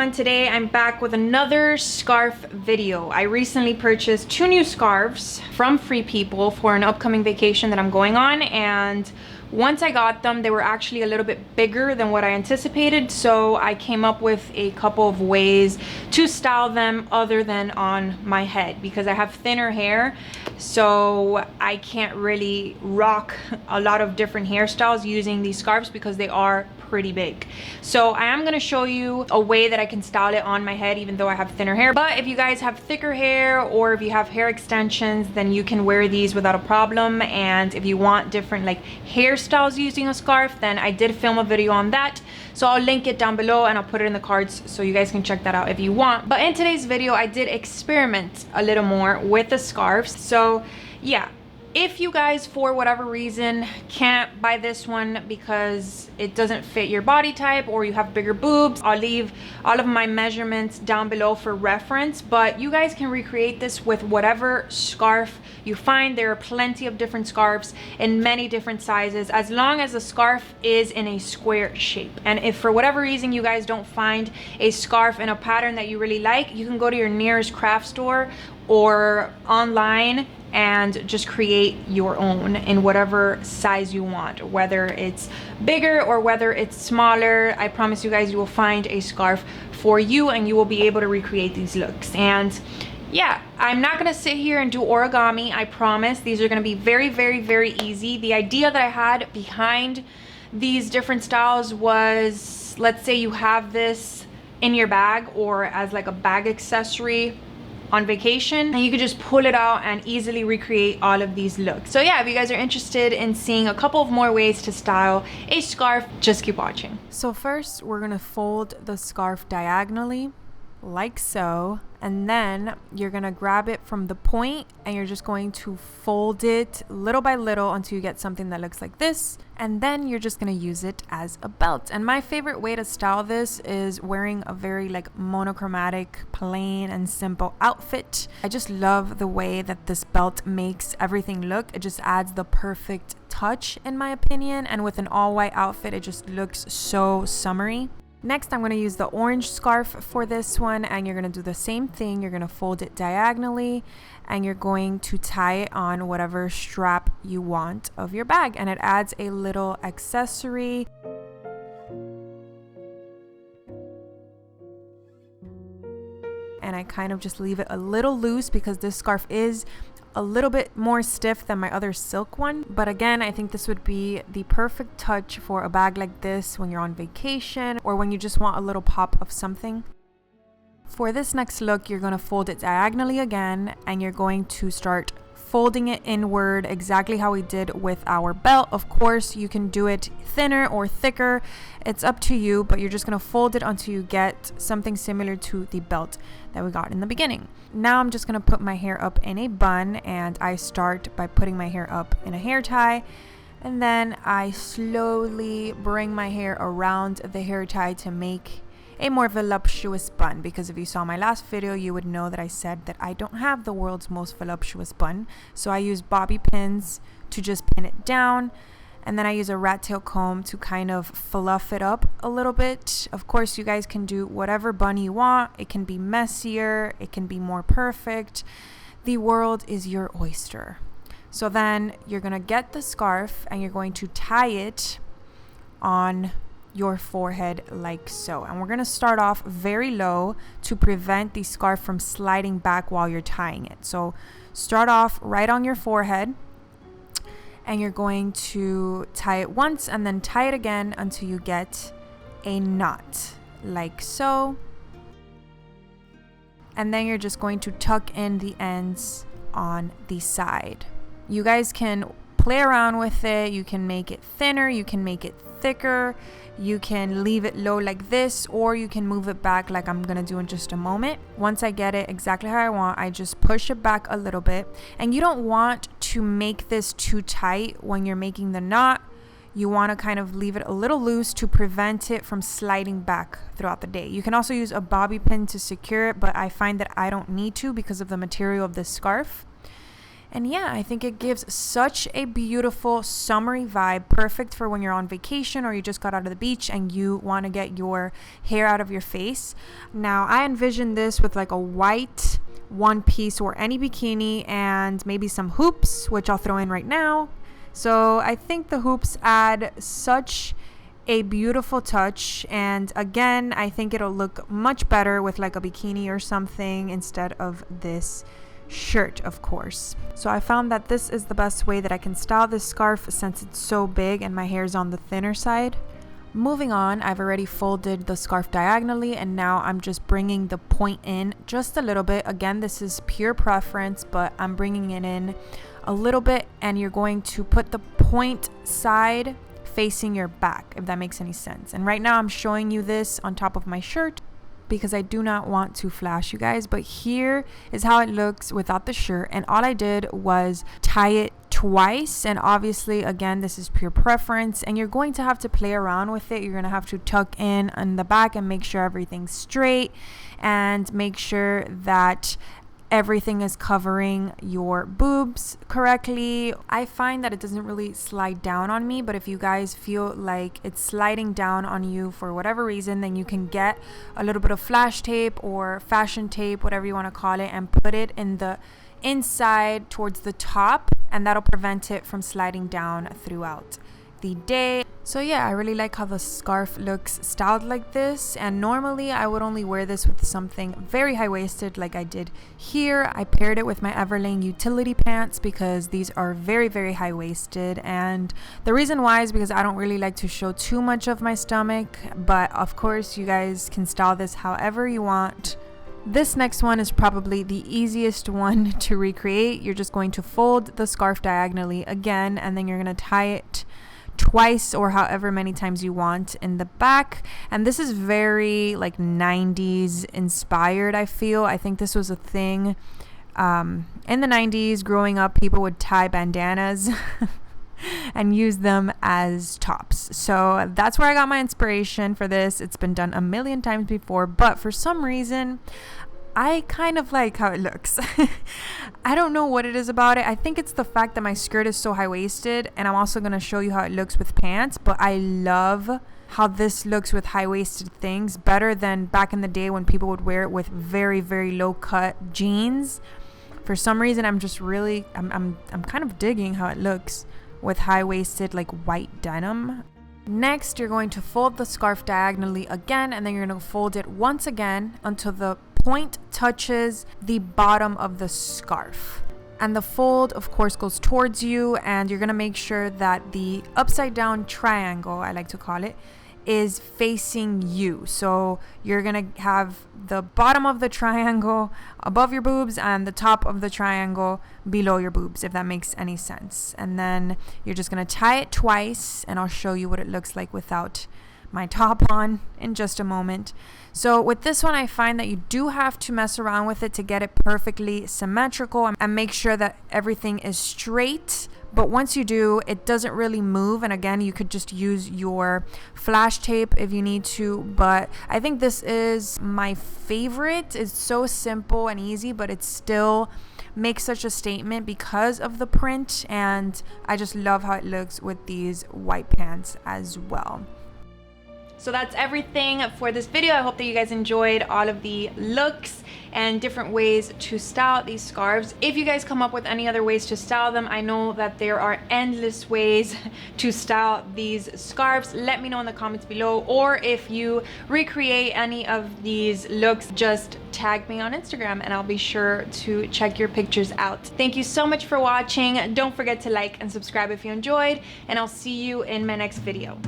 everyone, today I'm back with another scarf video. I recently purchased 2 new scarves from Free People for an upcoming vacation that I'm going on, and once I got them they were actually a little bit bigger than what I anticipated, so I came up with a couple of ways to style them other than on my head because I have thinner hair, so I can't really rock a lot of different hairstyles using these scarves because they are pretty big. So I am going to show you a way that I can style it on my head even though I have thinner hair. But if you guys have thicker hair or if you have hair extensions, then you can wear these without a problem. And if you want different like hairstyles using a scarf, then I did film a video on that, so I'll link it down below and I'll put it in the cards so you guys can check that out if you want. But in today's video I did experiment a little more with the scarves. So yeah, if you guys for whatever reason can't buy this one because it doesn't fit your body type or you have bigger boobs, I'll leave all of my measurements down below for reference, but you guys can recreate this with whatever scarf you find. There are plenty of different scarves in many different sizes as long as the scarf is in a square shape. And if for whatever reason you guys don't find a scarf in a pattern that you really like, you can go to your nearest craft store or online and just create your own in whatever size you want, whether it's bigger or whether it's smaller. I promise you guys you will find a scarf for you and you will be able to recreate these looks. And yeah, I'm not gonna sit here and do origami, I promise. These are gonna be very, very, very easy. The idea that I had behind these different styles was, let's say you have this in your bag or as like a bag accessory on vacation, and you could just pull it out and easily recreate all of these looks. So yeah, if you guys are interested in seeing a couple of more ways to style a scarf, just keep watching. So first we're gonna fold the scarf diagonally like so, and then you're gonna grab it from the point and you're just going to fold it little by little until you get something that looks like this, and then you're just gonna use it as a belt. And my favorite way to style this is wearing a very like monochromatic, plain and simple outfit. I just love the way that this belt makes everything look. It just adds the perfect touch in my opinion, and with an all-white outfit it just looks so summery. Next, I'm going to use the orange scarf for this one, and you're going to do the same thing. You're going to fold it diagonally and you're going to tie it on whatever strap you want of your bag, and it adds a little accessory. And I kind of just leave it a little loose because this scarf is a little bit more stiff than my other silk one, but again I think this would be the perfect touch for a bag like this when you're on vacation or when you just want a little pop of something. For this next look, you're going to fold it diagonally again and you're going to start folding it inward exactly how we did with our belt. Of course you can do it thinner or thicker, it's up to you, but you're just going to fold it until you get something similar to the belt that we got in the beginning. Now I'm just going to put my hair up in a bun, and I start by putting my hair up in a hair tie, and then I slowly bring my hair around the hair tie to make a more voluptuous bun, because if you saw my last video you would know that I said that I don't have the world's most voluptuous bun. So I use bobby pins to just pin it down, and then I use a rat tail comb to kind of fluff it up a little bit. Of course you guys can do whatever bun you want. It can be messier, it can be more perfect. The world is your oyster. So then you're gonna get the scarf and you're going to tie it on your forehead like so, and we're going to start off very low to prevent the scarf from sliding back while you're tying it. So start off right on your forehead and you're going to tie it once and then tie it again until you get a knot like so, and then you're just going to tuck in the ends on the side. You guys can play around with it. You can make it thinner, you can make it thicker, you can leave it low like this, or you can move it back like I'm gonna do in just a moment. Once I get it exactly how I want, I just push it back a little bit. And you don't want to make this too tight when you're making the knot. You want to kind of leave it a little loose to prevent it from sliding back throughout the day. You can also use a bobby pin to secure it, but I find that I don't need to because of the material of this scarf. And yeah, I think it gives such a beautiful summery vibe, perfect for when you're on vacation or you just got out of the beach and you want to get your hair out of your face. Now, I envision this with like a white one piece or any bikini and maybe some hoops, which I'll throw in right now. So I think the hoops add such a beautiful touch, and again, I think it'll look much better with like a bikini or something instead of this shirt, of course. So I found that this is the best way that I can style this scarf since it's so big and my hair is on the thinner side. Moving on, I've already folded the scarf diagonally and now I'm just bringing the point in just a little bit. Again, this is pure preference, but I'm bringing it in a little bit, and you're going to put the point side facing your back, if that makes any sense. And right now I'm showing you this on top of my shirt because I do not want to flash you guys, but here is how it looks without the shirt, and all I did was tie it twice. And obviously, again, this is pure preference and you're going to have to play around with it. You're going to have to tuck in the back and make sure everything's straight and make sure that everything is covering your boobs correctly. I find that it doesn't really slide down on me, but if you guys feel like it's sliding down on you for whatever reason, then you can get a little bit of flash tape or fashion tape, whatever you want to call it, and put it in the inside towards the top, and that'll prevent it from sliding down throughout the day. So yeah, I really like how the scarf looks styled like this, and normally I would only wear this with something very high-waisted like I did here. I paired it with my Everlane utility pants because these are very, very high-waisted, and the reason why is because I don't really like to show too much of my stomach, but of course you guys can style this however you want. This next one is probably the easiest one to recreate. You're just going to fold the scarf diagonally again, and then you're going to tie it twice or however many times you want in the back. And this is very like 90s inspired, I feel. I think this was a thing in the 90s. Growing up, people would tie bandanas and use them as tops. So that's where I got my inspiration for this. It's been done a million times before, but for some reason I kind of like how it looks. I don't know what it is about it. I think it's the fact that my skirt is so high-waisted, and I'm also going to show you how it looks with pants, but I love how this looks with high-waisted things better than back in the day when people would wear it with very, very low-cut jeans. For some reason, I'm just really, I'm kind of digging how it looks with high-waisted like white denim. Next, you're going to fold the scarf diagonally again, and then you're going to fold it once again until the point touches the bottom of the scarf. And the fold, of course, goes towards you, and you're going to make sure that the upside down triangle, I like to call it, is facing you. So you're going to have the bottom of the triangle above your boobs and the top of the triangle below your boobs, if that makes any sense. And then you're just going to tie it twice, and I'll show you what it looks like without my top on in just a moment. So with this one, I find that you do have to mess around with it to get it perfectly symmetrical and make sure that everything is straight. But once you do, it doesn't really move. And again, you could just use your flash tape if you need to. But I think this is my favorite. It's so simple and easy, but it still makes such a statement because of the print. And I just love how it looks with these white pants as well. So that's everything for this video. I hope that you guys enjoyed all of the looks and different ways to style these scarves. If you guys come up with any other ways to style them, I know that there are endless ways to style these scarves. Let me know in the comments below, or if you recreate any of these looks, just tag me on Instagram and I'll be sure to check your pictures out. Thank you so much for watching. Don't forget to like and subscribe if you enjoyed, and I'll see you in my next video.